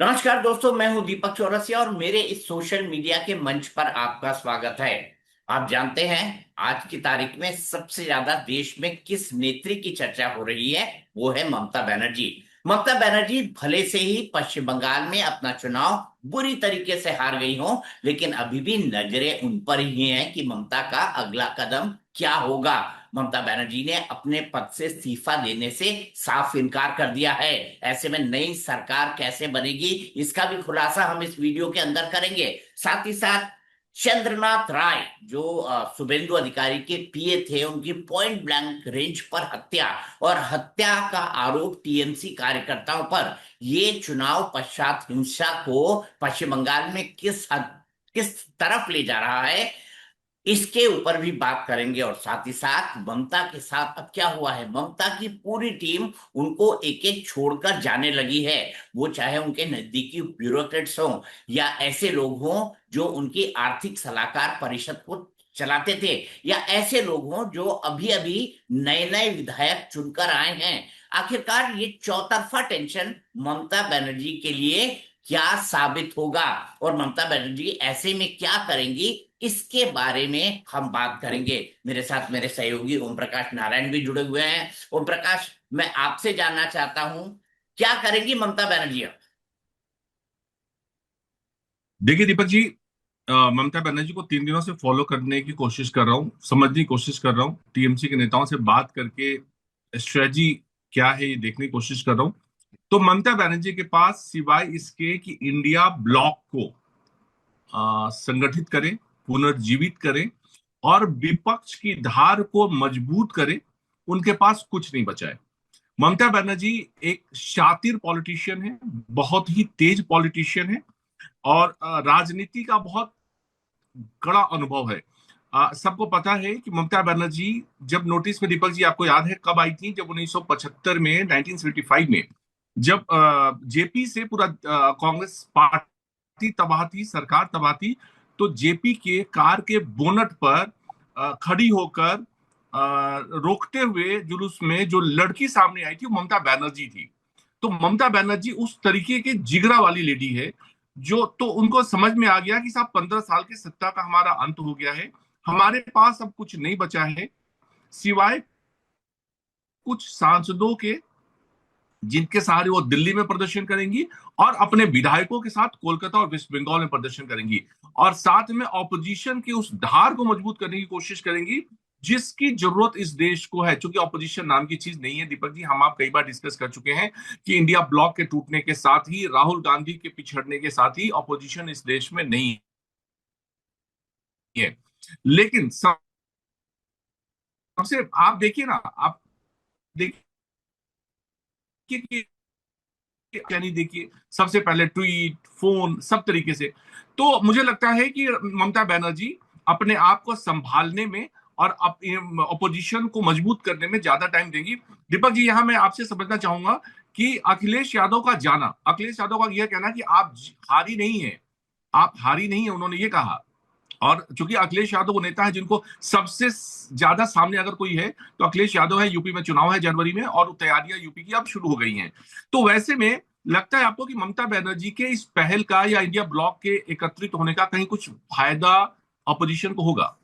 नमस्कार दोस्तों, मैं हूं दीपक चौरसिया और मेरे इस सोशल मीडिया के मंच पर आपका स्वागत है। आप जानते हैं, आज की तारीख में सबसे ज्यादा देश में किस नेत्री की चर्चा हो रही है? वो है ममता बनर्जी। ममता बनर्जी भले से ही पश्चिम बंगाल में अपना चुनाव बुरी तरीके से हार गई हो, लेकिन अभी भी नजरें उन पर ही हैं कि ममता का अगला कदम क्या होगा। ममता बनर्जी ने अपने पद से इस्तीफा देने से साफ इनकार कर दिया है। ऐसे में नई सरकार कैसे बनेगी, इसका भी खुलासा हम इस वीडियो के अंदर करेंगे। साथ ही साथ चंद्रनाथ राय, जो शुभेंदु अधिकारी के पीए थे, उनकी पॉइंट ब्लैंक रेंज पर हत्या और हत्या का आरोप टीएमसी कार्यकर्ताओं पर, ये चुनाव पश्चात हिंसा को पश्चिम बंगाल में किस तरफ ले जा रहा है, इसके ऊपर भी बात करेंगे। और साथ ही साथ ममता के साथ अब क्या हुआ है, ममता की पूरी टीम उनको एक एक छोड़कर जाने लगी है। वो चाहे उनके नजदीकी ब्यूरोक्रेट्स हों या ऐसे लोग हों जो उनकी आर्थिक सलाहकार परिषद को चलाते थे, या ऐसे लोग हों जो अभी अभी नए नए विधायक चुनकर आए हैं। आखिरकार ये चौतरफा टेंशन ममता बनर्जी के लिए क्या साबित होगा, और ममता बनर्जी ऐसे में क्या करेंगी, इसके बारे में हम बात करेंगे। मेरे साथ मेरे सहयोगी ओम प्रकाश नारायण भी जुड़े हुए हैं। ओम प्रकाश, मैं आपसे जानना चाहता हूं, क्या करेंगी ममता बनर्जी अब? देखिए दीपक जी, ममता बनर्जी को 3 दिनों से फॉलो करने की कोशिश कर रहा हूँ, समझने की कोशिश कर रहा हूँ, टीएमसी के नेताओं से बात करके स्ट्रेटजी क्या है ये देखने की कोशिश कर रहा हूँ। तो ममता बनर्जी के पास सिवाय इसके कि इंडिया ब्लॉक को संगठित करें, पुनर्जीवित करें और विपक्ष की धार को मजबूत करें, उनके पास कुछ नहीं बचा है। ममता बनर्जी एक शातिर पॉलिटिशियन है, बहुत ही तेज पॉलिटिशियन है और राजनीति का बहुत कड़ा अनुभव है। सबको पता है कि ममता बनर्जी जब नोटिस में, दीपक जी आपको याद है कब आई थी? जब 1975 में, 1975 में, जब जेपी से पूरा कांग्रेस पार्टी तबाह थी, सरकार तबाह थी, तो जेपी के कार के बोनट पर खड़ी होकर रोकते हुए जुलूस में जो लड़की सामने आई थी वो ममता बनर्जी थी। तो ममता बनर्जी उस तरीके के जिगरा वाली लेडी है जो, तो उनको समझ में आ गया कि साहब 15 साल की सत्ता का हमारा अंत हो गया है, हमारे पास अब कुछ नहीं बचा है सिवाय कुछ सांसदों के, जिनके सहारे वो दिल्ली में प्रदर्शन करेंगी और अपने विधायकों के साथ कोलकाता और वेस्ट बंगाल में प्रदर्शन करेंगी, और साथ में ऑपोजिशन की उस धार को मजबूत करने की कोशिश करेंगी जिसकी जरूरत इस देश को है। क्योंकि ऑपोजिशन नाम की चीज नहीं है दीपक जी, हम आप कई बार डिस्कस कर चुके हैं कि इंडिया ब्लॉक के टूटने के साथ ही, राहुल गांधी के पिछड़ने के साथ ही ऑपोजिशन इस देश में नहीं है। लेकिन सबसे आप देखिए ना, आप देखिए कि यानी देखिए, सबसे पहले ट्वीट, फोन, सब तरीके से। तो मुझे लगता है कि ममता बनर्जी अपने आप को संभालने में और अपोजिशन को मजबूत करने में ज्यादा टाइम देंगी। दीपक जी, यहां मैं आपसे समझना चाहूंगा कि अखिलेश यादव का जाना, अखिलेश यादव का यह कहना कि आप हारी नहीं है, आप हारी नहीं है, उन्होंने ये कहा। और चूंकि अखिलेश यादव वो नेता है जिनको सबसे ज्यादा सामने अगर कोई है तो अखिलेश यादव है। यूपी में चुनाव है जनवरी में और तैयारियां यूपी की अब शुरू हो गई हैं। तो वैसे में लगता है आपको कि ममता बनर्जी के इस पहल का या इंडिया ब्लॉक के एकत्रित होने का कहीं कुछ फायदा अपोजिशन को होगा?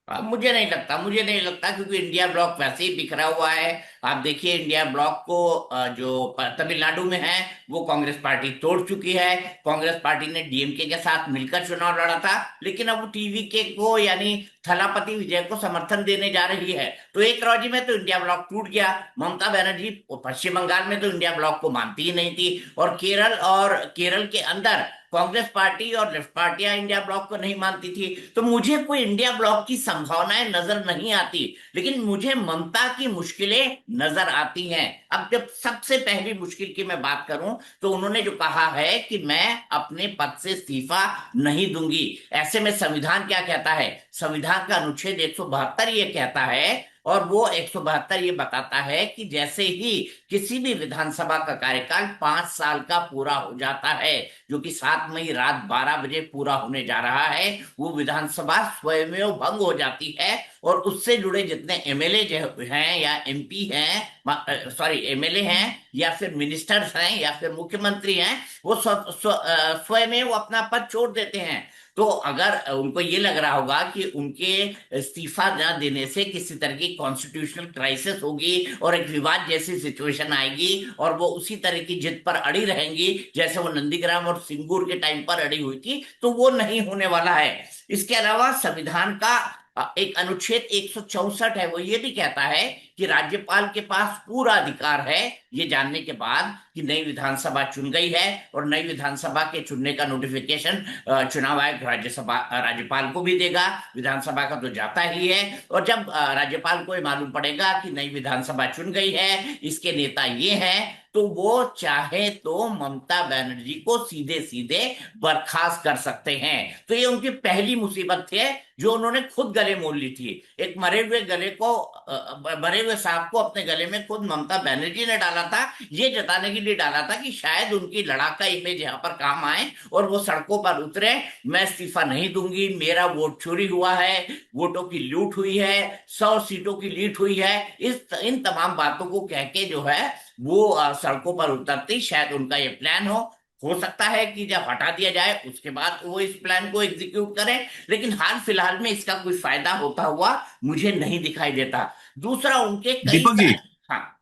मुझे नहीं लगता, क्योंकि इंडिया ब्लॉक वैसे ही बिखरा हुआ है। आप देखिए, इंडिया ब्लॉक को जो तमिलनाडु में है, वो कांग्रेस पार्टी तोड़ चुकी है। कांग्रेस पार्टी ने डीएमके के साथ मिलकर चुनाव लड़ा था, लेकिन अब वो टीवीके को, यानी थलापति विजय को समर्थन देने जा रही है। तो एक राज्य में तो इंडिया ब्लॉक टूट गया। ममता बनर्जी पश्चिम बंगाल में तो इंडिया ब्लॉक को मानती ही नहीं थी, और केरल के अंदर कांग्रेस पार्टी और लेफ्ट पार्टियां इंडिया ब्लॉक को नहीं मानती थी। तो मुझे कोई इंडिया ब्लॉक की संभावनाएं नजर नहीं आती, लेकिन मुझे ममता की मुश्किलें नजर आती हैं। अब जब सबसे पहली मुश्किल की मैं बात करूं, तो उन्होंने जो कहा है कि मैं अपने पद से इस्तीफा नहीं दूंगी। ऐसे में संविधान क्या कहता है? संविधान का अनुच्छेद 172 ये कहता है और वो 172 ये बताता है कि जैसे ही किसी भी विधानसभा का कार्यकाल 5 साल का पूरा हो जाता है, जो कि 7 मई रात 12 बजे पूरा होने जा रहा है, वो विधानसभा स्वयमेव भंग हो जाती है। और उससे जुड़े जितने एमएलए हैं या एमपी हैं, सॉरी एमएलए हैं या फिर मिनिस्टर्स हैं या फिर मुख्यमंत्री हैं, वो स्वयमेव अपना पद छोड़ देते हैं। तो अगर उनको ये लग रहा होगा कि उनके इस्तीफा न देने से किसी तरह की कॉन्स्टिट्यूशनल क्राइसिस होगी और एक विवाद जैसी सिचुएशन आएगी और वो उसी तरह की जिद पर अड़ी रहेंगी जैसे वो नंदीग्राम और सिंगूर के टाइम पर अड़ी हुई थी, तो वो नहीं होने वाला है। इसके अलावा संविधान का एक अनुच्छेद 164 है, वो ये भी कहता है कि राज्यपाल के पास पूरा अधिकार है ये जानने के बाद कि नई विधानसभा चुन गई है, और नई विधानसभा के चुनने का नोटिफिकेशन चुनाव आयोग राज्यपाल को भी देगा। विधानसभा का तो जाता ही है। और जब राज्यपाल को ये मालूम पड़ेगा कि नई विधानसभा चुन गई है, इसके नेता ये हैं, तो वो चाहे तो ममता बनर्जी को सीधे सीधे बर्खास्त कर सकते हैं। तो ये उनकी पहली मुसीबत थी जो उन्होंने खुद गले मोल ली थी। एक मरे हुए सांप को अपने गले में खुद ममता बनर्जी ने डाला था, ये जताने के लिए डाला था कि शायद उनकी लड़ाका इमेज यहाँ पर काम आए और वो सड़कों पर उतरे, मैं इस्तीफा नहीं दूंगी, मेरा वोट चोरी हुआ है, वोटों की लूट हुई है, 100 सीटों की लीड हुई है, इस इन तमाम बातों को कह के जो है वो सड़कों पर उतरती। शायद उनका ये प्लान हो सकता है कि जब हटा दिया जाए उसके बाद वो इस प्लान को एग्जीक्यूट करें, लेकिन हाल फिलहाल में इसका कोई फायदा होता हुआ मुझे नहीं दिखाई देता। दूसरा, उनके कई दीपक जी, हाँ।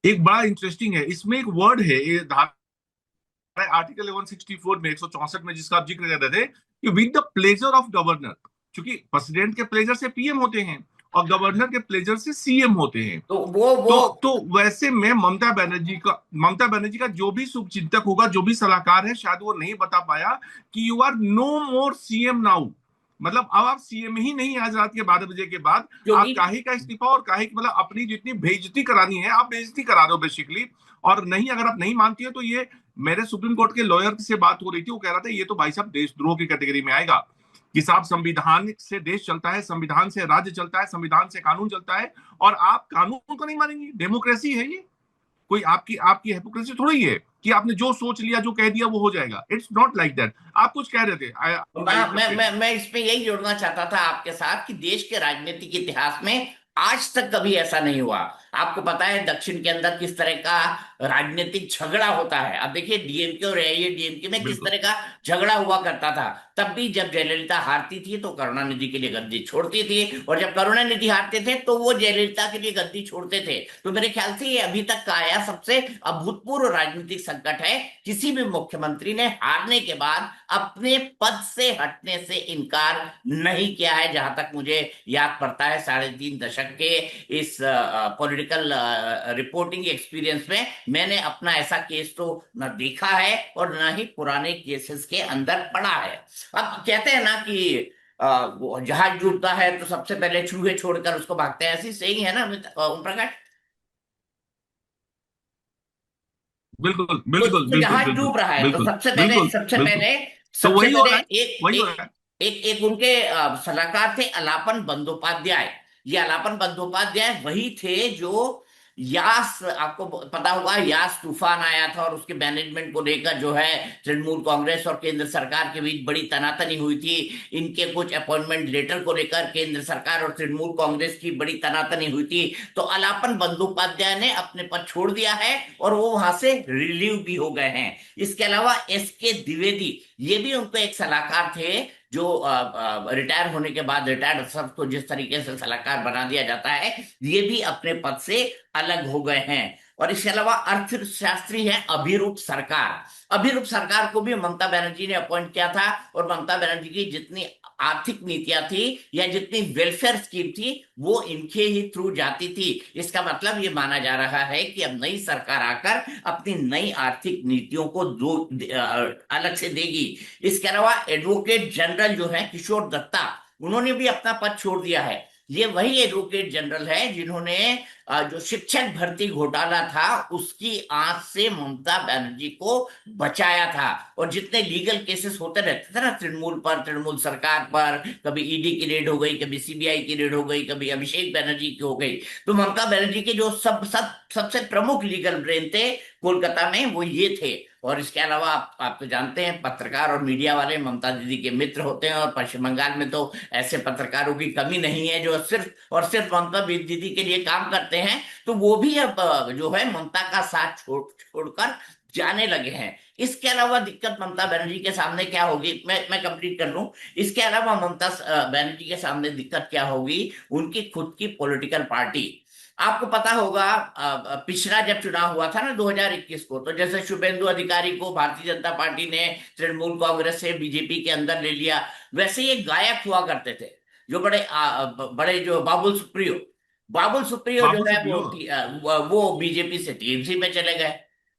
एक बड़ा इंटरेस्टिंग है, इसमें एक वर्ड है, ये धारा आर्टिकल 164 में 164 में जिसका आप जिक्र कर रहे थे कि with the pleasure of governor, क्योंकि प्रेसिडेंट के प्लेजर से पीएम होते हैं और गवर्नर के प्लेजर से सीएम होते हैं। तो वो तो वैसे में ममता बनर्जी का जो भी शुभचिंतक होगा, जो भी सलाहकार है, शायद वो नहीं बता पाया कि you are no more CM now. मतलब अब आप सीएम ही नहीं, आज रात के 12 बजे के बाद आप क्योंकि काहे का इस्तीफा और काहे की, मतलब अपनी जितनी बेइज्जती करानी है आप बेइज्जती करा रहे हो बेसिकली। और नहीं, अगर आप नहीं मानती हो तो ये, मेरे सुप्रीम कोर्ट के लॉयर से बात हो रही थी, वो कह रहा था ये तो भाई साहब देशद्रोह की कैटेगरी में आएगा कि साहब संविधान से देश चलता है, संविधान से राज्य चलता है, संविधान से कानून चलता है, और आप कानून को नहीं मानेंगे। डेमोक्रेसी है ये, कोई आपकी आपकी हिपोक्रेसी थोड़ी है कि आपने जो सोच लिया, जो कह दिया वो हो जाएगा। It's not like that. आप कुछ कह रहे थे, आई इंटरप्टेड। मैं इसमें यही जोड़ना चाहता था आपके साथ कि देश के राजनीतिक इतिहास में आज तक कभी ऐसा नहीं हुआ। आपको पता है दक्षिण के अंदर किस तरह का राजनीतिक झगड़ा होता है। अब देखिए डीएमके और एआईएडीएमके में किस बिल्कुल। तरह का झगड़ा हुआ करता था। तब भी जब जयललिता हारती थी तो करुणानिधि के लिए गद्दी छोड़ती थी, और जब करुणानिधि हारते थे तो वो जयललिता के लिए गद्दी छोड़ते थे। तो मेरे ख्याल से ये अभी तक का आया सबसे अभूतपूर्व राजनीतिक संकट है। किसी भी मुख्यमंत्री ने हारने के बाद अपने पद से हटने से इनकार नहीं किया है, जहां तक मुझे याद पड़ता है 3.5 दशक के इस पॉलिटिकल रिपोर्टिंग एक्सपीरियंस में मैंने अपना ऐसा केस तो न देखा है और न ही पुराने केसेस के अंदर पढ़ा है। अब कहते हैं ना कि वो जहाज डूबता है तो सबसे पहले चूहे छोड़कर उसको भागते हैं, ऐसी सही है ना ओम प्रकाश। बिल्कुल तो, बिल्कुल तो बिल्कुल जहाज बिल्कुल डूब रहा है तो बिल्कुल सबसे पहले बिल्कुल सबसे बिल्कुल। पहले तो सबसे वही हो पहले रहा है, एक वही हो रहा एक है। एक एक उनके सलाहकार थे अलापन बंदोपाध्याय। ये अलापन बंदोपाध्याय वही थे जो यास, आपको पता होगा यास तूफान आया था और उसके मैनेजमेंट को लेकर जो है तृणमूल कांग्रेस और केंद्र सरकार के बीच बड़ी तनातनी हुई थी। इनके कुछ अपॉइंटमेंट लेटर को लेकर केंद्र सरकार और तृणमूल कांग्रेस की बड़ी तनातनी हुई थी। तो अलापन बंदोपाध्याय ने अपने पद छोड़ दिया है और वो वहां से रिलीव भी हो गए हैं। इसके अलावा एस के द्विवेदी, ये भी उनको एक सलाहकार थे जो रिटायर होने के बाद रिटायर्ड अफसर को जिस तरीके से सलाहकार बना दिया जाता है, ये भी अपने पद से अलग हो गए हैं। और इसके अलावा अर्थशास्त्री है अभिरूप सरकार। अभिरूप सरकार को भी ममता बनर्जी ने अपॉइंट किया था, और ममता बनर्जी की जितनी आर्थिक नीतियां थी या जितनी वेलफेयर स्कीम थी वो इनके ही थ्रू जाती थी। इसका मतलब ये माना जा रहा है कि अब नई सरकार आकर अपनी नई आर्थिक नीतियों को अलग से देगी। इसके अलावा एडवोकेट जनरल जो है किशोर दत्ता, उन्होंने भी अपना पद छोड़ दिया है। ये वही एडवोकेट जनरल है जिन्होंने जो शिक्षक भर्ती घोटाला था उसकी आंच से ममता बनर्जी को बचाया था। और जितने लीगल केसेस होते रहते थे ना तृणमूल पर, तृणमूल सरकार पर, कभी ईडी की रेड हो गई, कभी सीबीआई की रेड हो गई, कभी अभिषेक बनर्जी की हो गई, तो ममता बनर्जी के जो सबसे प्रमुख लीगल ब्रेन थे कोलकाता में वो ये थे। और इसके अलावा आप तो जानते हैं पत्रकार और मीडिया वाले ममता दीदी के मित्र होते हैं, और पश्चिम बंगाल में तो ऐसे पत्रकारों की कमी नहीं है जो सिर्फ और सिर्फ ममता दीदी के लिए काम करते हैं। तो वो भी अब जो है ममता का साथ छोड़कर जाने लगे हैं। इसके अलावा दिक्कत ममता बनर्जी के सामने क्या होगी, मैं कंप्लीट कर लूं। इसके अलावा ममता बनर्जी के सामने दिक्कत क्या होगी, उनकी खुद की पॉलिटिकल पार्टी। आपको पता होगा पिछला जब चुनाव हुआ था ना 2021 को, तो जैसे शुभेंदु अधिकारी को भारतीय जनता पार्टी ने तृणमूल कांग्रेस से बीजेपी के अंदर ले लिया, वैसे ये गायक हुआ करते थे जो बड़े जो बाबुल सुप्रियो जो बाबू है सुप्रियो। वो बीजेपी से टीएमसी में चले गए।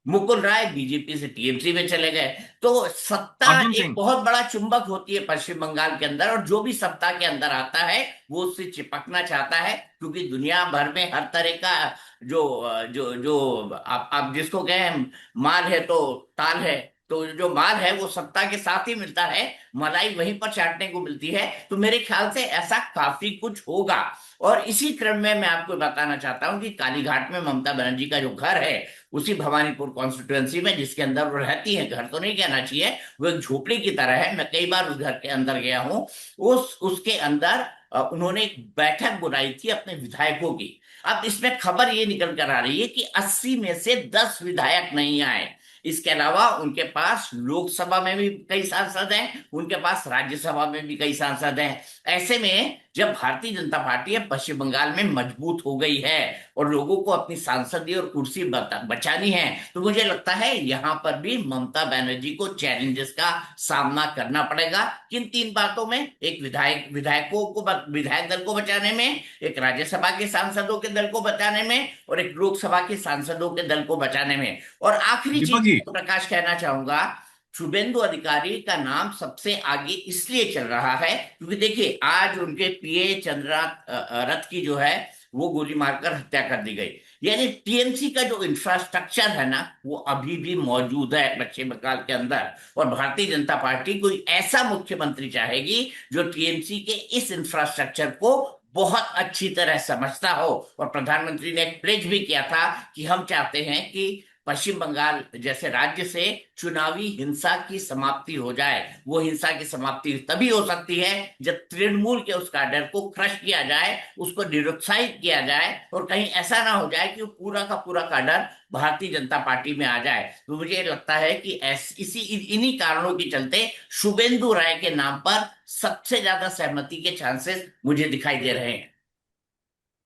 मुकुल राय बीजेपी से टीएमसी में चले गए। तो सत्ता अर्जुन एक सिंह। बहुत बड़ा चुंबक होती है पश्चिम बंगाल के अंदर, और जो भी सत्ता के अंदर आता है वो उससे चिपकना चाहता है, क्योंकि दुनिया भर में हर तरह का जो जो जो आप जिसको कहें माल है तो ताल है, तो जो माल है वो सत्ता के साथ ही मिलता है, मलाई वहीं पर चाटने को मिलती है। तो मेरे ख्याल से ऐसा काफी कुछ होगा। और इसी क्रम में मैं आपको बताना चाहता हूं कि कालीघाट में ममता बनर्जी का जो घर है, उसी भवानीपुर कॉन्स्टिट्युएंसी में जिसके अंदर वो रहती है, घर तो नहीं कहना चाहिए, वो एक झोपड़ी की तरह है, मैं कई बार उस घर के अंदर गया हूँ। उसके अंदर उन्होंने एक बैठक बुलाई थी अपने विधायकों की। अब इसमें खबर ये निकल कर आ रही है कि 80 में से 10 विधायक नहीं आए। इसके अलावा उनके पास लोकसभा में भी कई सांसद हैं, उनके पास राज्यसभा में भी कई सांसद हैं। ऐसे में जब भारतीय जनता पार्टी अब पश्चिम बंगाल में मजबूत हो गई है और लोगों को अपनी सांसदीय और कुर्सी बचानी है, तो मुझे लगता है यहां पर भी ममता बनर्जी को चैलेंजेस का सामना करना पड़ेगा। किन तीन बातों में, एक विधायक दल को बचाने में, एक राज्यसभा के सांसदों के दल को बचाने में, और एक लोकसभा के सांसदों के दल को बचाने में। और आखिरी दीपक चीज जी। मैं प्रकाश कहना चाहूंगा, शुभेंदु अधिकारी का नाम सबसे आगे इसलिए चल रहा है क्योंकि देखिए आज उनके पीए चंद्रनाथ रथ की जो है वो गोली मारकर हत्या कर दी गई। यानी टीएमसी का जो इंफ्रास्ट्रक्चर है ना वो अभी भी मौजूद है पश्चिम बंगाल के अंदर। और भारतीय जनता पार्टी कोई ऐसा मुख्यमंत्री चाहेगी जो टीएमसी के इस इंफ्रास्ट्रक्चर को बहुत अच्छी तरह समझता हो। और प्रधानमंत्री ने एक प्लेज भी किया था कि हम चाहते हैं कि पश्चिम बंगाल जैसे राज्य से चुनावी हिंसा की समाप्ति हो जाए। वो हिंसा की समाप्ति तभी हो सकती है जब तृणमूल के उस कैडर को क्रश किया जाए, उसको निरुत्साहित किया जाए, और कहीं ऐसा ना हो जाए कि वो पूरा का पूरा कैडर भारतीय जनता पार्टी में आ जाए। तो मुझे लगता है कि इन्हीं कारणों के चलते शुभेंदु राय के नाम पर सबसे ज्यादा सहमति के चांसेस मुझे दिखाई दे रहे हैं।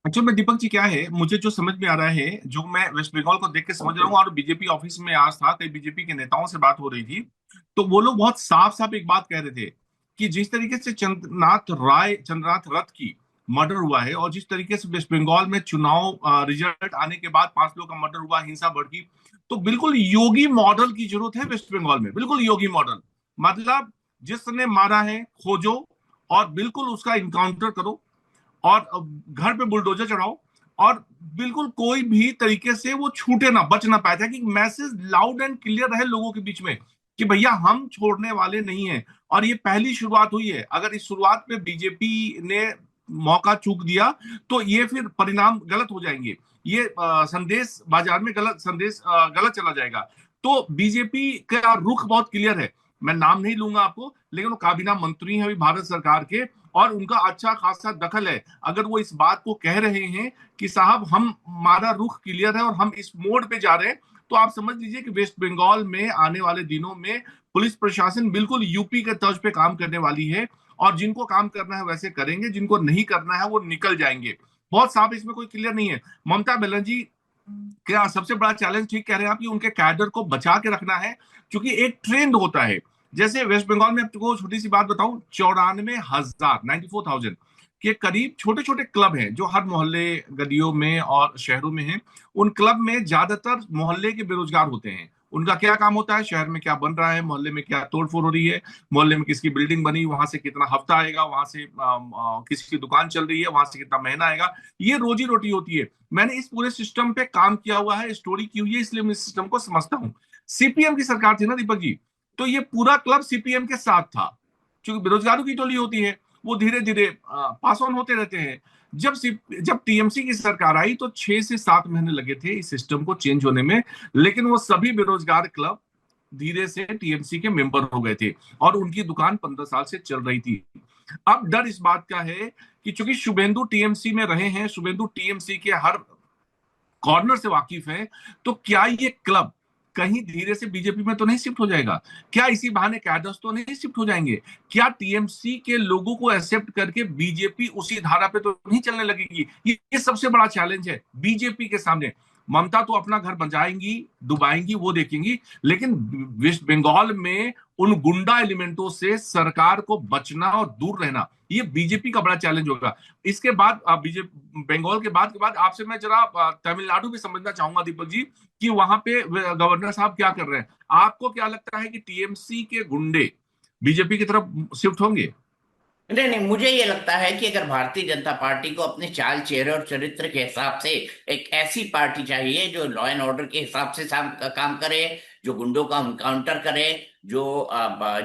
एक्चुअल में दीपक जी क्या है, मुझे जो समझ में आ रहा है, जो मैं वेस्ट बंगाल को देख के समझ रहा हूँ, और बीजेपी ऑफिस में आज था, कई बीजेपी के नेताओं से बात हो रही थी, तो वो लोग बहुत साफ साफ एक बात कह रहे थे कि जिस तरीके से चंद्रनाथ रथ की मर्डर हुआ है, और जिस तरीके से वेस्ट बंगाल में चुनाव रिजल्ट आने के बाद 5 लोग का मर्डर हुआ, हिंसा भड़की, तो बिल्कुल योगी मॉडल की जरूरत है वेस्ट बंगाल में, बिल्कुल योगी मॉडल। मतलब जिसने मारा है खोजो और बिल्कुल उसका इनकाउंटर करो, और घर पे बुलडोजर चढ़ाओ, और बिल्कुल कोई भी तरीके से वो छूटे ना, बच ना पाए, ताकि मैसेज लाउड एंड क्लियर रहे लोगों के बीच में कि भैया हम छोड़ने वाले नहीं हैं। और ये पहली शुरुआत हुई है, अगर इस शुरुआत में बीजेपी ने मौका चूक दिया तो ये फिर परिणाम गलत हो जाएंगे, ये संदेश बाजार में गलत संदेश गलत चला जाएगा। तो बीजेपी का रुख बहुत क्लियर है, मैं नाम नहीं लूंगा आपको, लेकिन वो काबीना मंत्री हैं अभी भारत सरकार के, और उनका अच्छा खासा दखल है। अगर वो इस बात को कह रहे हैं कि साहब हमारा रुख क्लियर है और हम इस मोड पे जा रहे हैं, तो आप समझ लीजिए कि वेस्ट बंगाल में आने वाले दिनों में पुलिस प्रशासन बिल्कुल यूपी के तर्ज पे काम करने वाली है, और जिनको काम करना है वैसे करेंगे, जिनको नहीं करना है वो निकल जाएंगे। बहुत साफ, इसमें कोई क्लियर नहीं है। ममता बनर्जी क्या सबसे बड़ा चैलेंज, ठीक कह रहे हैं आप, कि उनके कैडर को बचा के रखना है, क्योंकि एक ट्रेंड होता है। जैसे वेस्ट बंगाल में आपको छोटी सी बात बताऊं, 94,000 के करीब छोटे छोटे क्लब हैं जो हर मोहल्ले गलियों में और शहरों में हैं। उन क्लब में ज्यादातर मोहल्ले के बेरोजगार होते हैं, उनका क्या काम होता है, शहर में क्या बन रहा है, मोहल्ले में क्या तोड़फोड़ हो रही है, मोहल्ले में किसकी बिल्डिंग बनी, वहां से कितना हफ्ता आएगा, वहां से किसकी दुकान चल रही है, वहां से कितना महीना आएगा, ये रोजी रोटी होती है। मैंने इस पूरे सिस्टम पे काम किया हुआ है, स्टोरी की हुई है, इसलिए मैं इस सिस्टम को समझता हूँ। सीपीएम की सरकार थी ना दीपक जी, तो ये पूरा क्लब सीपीएम के साथ था। क्योंकि बेरोजगारों की टोली होती है, वो धीरे धीरे पास ऑन होते रहते हैं। जब टीएमसी की सरकार आई तो 6 से 7 महीने लगे थे इस सिस्टम को चेंज होने में, लेकिन वो सभी बेरोजगार क्लब धीरे से टीएमसी के मेंबर हो गए थे और उनकी दुकान 15 साल से चल रही थी। अब डर इस बात का है कि चूंकि शुभेंदु टीएमसी में रहे हैं, शुभेंदु टीएमसी के हर कॉर्नर से वाकिफ है, तो क्या ये क्लब कहीं धीरे से बीजेपी में तो नहीं शिफ्ट हो जाएगा? क्या इसी बहाने कैडर्स तो नहीं शिफ्ट हो जाएंगे? क्या टीएमसी के लोगों को एक्सेप्ट करके बीजेपी उसी धारा पे तो नहीं चलने लगेगी? ये सबसे बड़ा चैलेंज है बीजेपी के सामने। ममता तो अपना घर बचाएंगी, डुबाएंगी, वो देखेंगी, लेकिन वेस्ट बंगाल में उन गुंडा एलिमेंटों से सरकार को बचना और दूर रहना, ये बीजेपी का बड़ा चैलेंज होगा। इसके बाद बीजेपी बंगाल के बाद आपसे मैं जरा तमिलनाडु भी समझना चाहूंगा दीपक जी, कि वहां पे गवर्नर साहब क्या कर रहे हैं। आपको क्या लगता है कि टीएमसी के गुंडे बीजेपी की तरफ शिफ्ट होंगे? नहीं नहीं, मुझे ये लगता है कि अगर भारतीय जनता पार्टी को अपने चाल चेहरे और चरित्र के हिसाब से एक ऐसी पार्टी चाहिए जो लॉ एंड ऑर्डर के हिसाब से काम करे, जो गुंडों का काउंटर करे, जो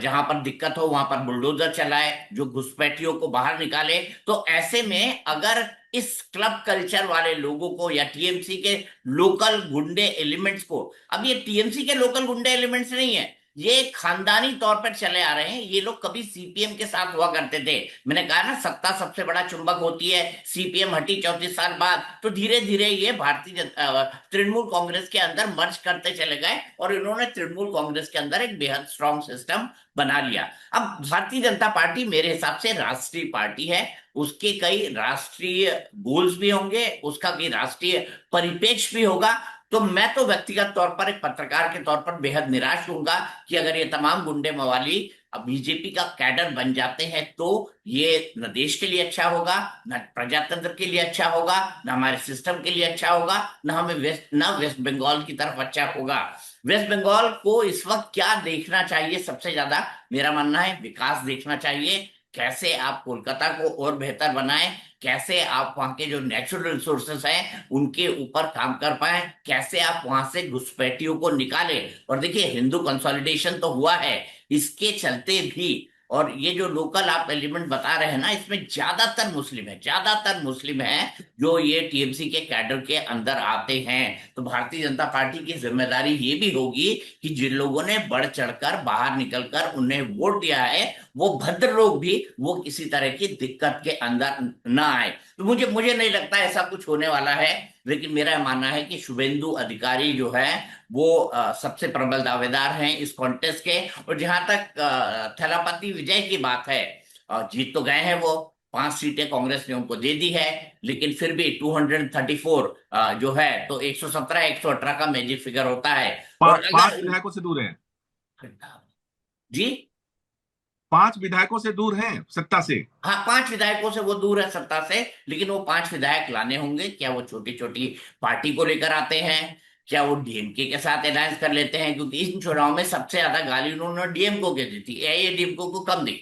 जहां पर दिक्कत हो वहां पर बुलडोजर चलाए, जो घुसपैठियों को बाहर निकाले, तो ऐसे में अगर इस क्लब कल्चर वाले लोगों को या टीएमसी के लोकल गुंडे एलिमेंट्स को, अब ये टीएमसी के लोकल गुंडे एलिमेंट्स नहीं है, ये खानदानी तौर पर चले आ रहे हैं, ये लोग कभी सीपीएम के साथ हुआ करते थे। मैंने कहा ना, सत्ता सबसे बड़ा चुंबक होती है। सीपीएम हटी 34 साल बाद, तो धीरे धीरे ये तृणमूल कांग्रेस के अंदर मर्ज करते चले गए और इन्होंने तृणमूल कांग्रेस के अंदर एक बेहद स्ट्रांग सिस्टम बना लिया। अब भारतीय जनता पार्टी मेरे हिसाब से राष्ट्रीय पार्टी है, उसके कई राष्ट्रीय गोल्स भी होंगे, उसका कई राष्ट्रीय परिपेक्ष भी होगा। तो मैं तो व्यक्तिगत तौर पर एक पत्रकार के तौर पर बेहद निराश होऊंगा कि अगर ये तमाम गुंडे मवाली अब बीजेपी का कैडर बन जाते हैं, तो ये न देश के लिए अच्छा होगा, न प्रजातंत्र के लिए अच्छा होगा, न हमारे सिस्टम के लिए अच्छा होगा, न वेस्ट बंगाल की तरफ अच्छा होगा। वेस्ट बंगाल को इस वक्त क्या देखना चाहिए? सबसे ज्यादा मेरा मानना है विकास देखना चाहिए। कैसे आप कोलकाता को और बेहतर बनाएं, कैसे आप वहां के जो नेचुरल रिसोर्सेस हैं उनके ऊपर काम कर पाए, कैसे आप वहां से घुसपैठियों को निकालें। और देखिए, हिंदू कंसोलिडेशन तो हुआ है, इसके चलते भी, और ये जो लोकल आप एलिमेंट बता रहे हैं ना, इसमें ज्यादातर मुस्लिम है, ज्यादातर मुस्लिम है जो ये टीएमसी के कैडर के अंदर आते हैं। तो भारतीय जनता पार्टी की जिम्मेदारी ये भी होगी कि जिन लोगों ने बढ़ चढ़कर बाहर निकलकर उन्हें वोट दिया है, वो भद्र लोग भी वो किसी तरह की दिक्कत के अंदर ना आए। तो मुझे मुझे नहीं लगता ऐसा कुछ होने वाला है। लेकिन मेरा मानना है कि शुभेंदु अधिकारी जो है वो सबसे प्रबल दावेदार हैं इस कॉन्टेस्ट के। और जहां तक थेलापति विजय की बात है, जीत तो गए हैं वो, 5 सीटें कांग्रेस ने उनको दे दी है, लेकिन फिर भी 234 जो है, तो 117 118 का मैजिक फिगर होता है। और पांच अगर विधायकों से दूर हैं। जी, 5 विधायकों से दूर हैं सत्ता से। हाँ, 5 विधायकों से वो दूर है सत्ता से, लेकिन वो 5 विधायक लाने होंगे। क्या वो छोटी छोटी पार्टी को लेकर आते हैं? क्या वो डीएमके के साथ अलायंस कर लेते हैं? क्योंकि इन चुनाव में सबसे ज्यादा गाली उन्होंने डीएमको के दी थी, एआईएडीएमको को कम दी।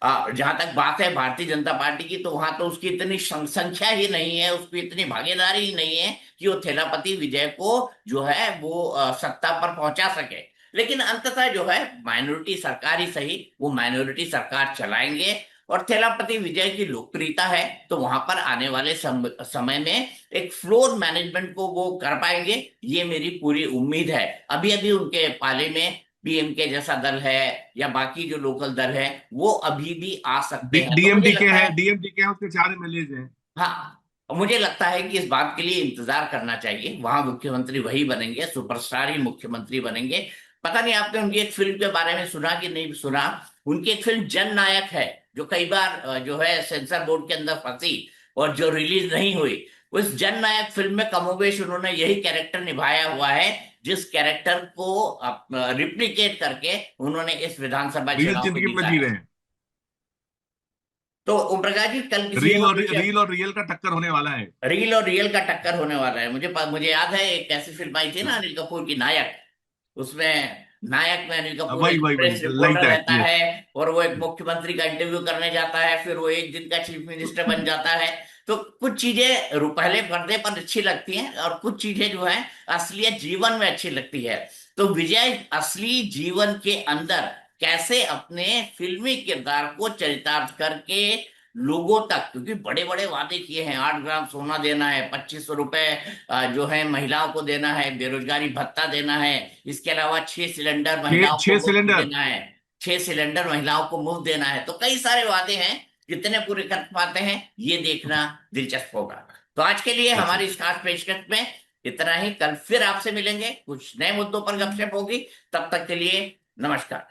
जहां तक बात है भारतीय जनता पार्टी की, तो वहां तो उसकी इतनी संख्या ही नहीं है, उसकी इतनी भागीदारी ही नहीं है कि वो थेलापति विजय को जो है वो सत्ता पर पहुंचा सके। लेकिन अंततः जो है माइनॉरिटी सरकार ही सही, वो माइनॉरिटी सरकार चलाएंगे। और थेलापति विजय की लोकप्रियता है, तो वहां पर आने वाले समय में एक फ्लोर मैनेजमेंट को वो कर पाएंगे, ये मेरी पूरी उम्मीद है। अभी अभी उनके पाले में पीएमके जैसा दल है या बाकी जो लोकल दल है, वो अभी भी आ सकते हैं। तो मुझे डीएमडीके लगता है, है, डीएमडीके है, उसके 4 एमएलए हैं। हाँ, और मुझे लगता है कि इस बात के लिए इंतजार करना चाहिए। वहां मुख्यमंत्री वही बनेंगे, सुपरस्टार ही मुख्यमंत्री बनेंगे। पता नहीं आपने उनकी एक फिल्म के बारे में सुना कि नहीं सुना। उनकी एक फिल्म जन नायक है, जो कई बार जो है सेंसर बोर्ड के अंदर फंसी और जो रिलीज नहीं हुई। उस जन नायक फिल्म में कमोबेश उन्होंने यही कैरेक्टर निभाया हुआ है, जिस कैरेक्टर को रिप्लिकेट करके उन्होंने इस विधानसभा रियल चुनाव को जिंदगी में जीता जी है। रहे हैं। तो ओम प्रकाश जी, कल किसी रील और और विषय, रील और रियल का टक्कर होने वाला है। रील और रियल का टक्कर होने वाला है। मुझे याद है एक ऐसी फिल्म आई थी ना अनिल कपूर की, नायक। उसमें नायक में अनिल कपूर वही एक वही वही प्रेस लाइक रिपोर्टर दैट, रहता यस। है, और वो एक मुख्यमंत्री का इंटरव्यू करने जाता है, फिर वो एक दिन का चीफ मिनिस्टर बन जाता है। तो कुछ चीजें पहले पर्दे पर अच्छी लगती हैं, और कुछ चीजें जो है असलियत जीवन में अच्छी लगती है। तो विजय असली जीवन के अंदर कैसे अपने फिल्मी किरदार को चरितार्थ करके लोगों तक, क्योंकि बड़े बड़े वादे किए हैं, 8 ग्राम सोना देना है, 2500 रुपए जो है महिलाओं को देना है, बेरोजगारी भत्ता देना है, इसके अलावा 6 सिलेंडर छह महिलाओं को छह मुफ्त सिलेंडर। देना है। 6 सिलेंडर महिलाओं को मुफ्त देना है। तो कई सारे वादे हैं, कितने पूरे कर पाते हैं ये देखना दिलचस्प होगा। तो आज के लिए अच्छा। हमारी इस खास पेशकश में इतना ही। कल फिर आपसे मिलेंगे, कुछ नए मुद्दों पर गपशप होगी। तब तक के लिए नमस्कार।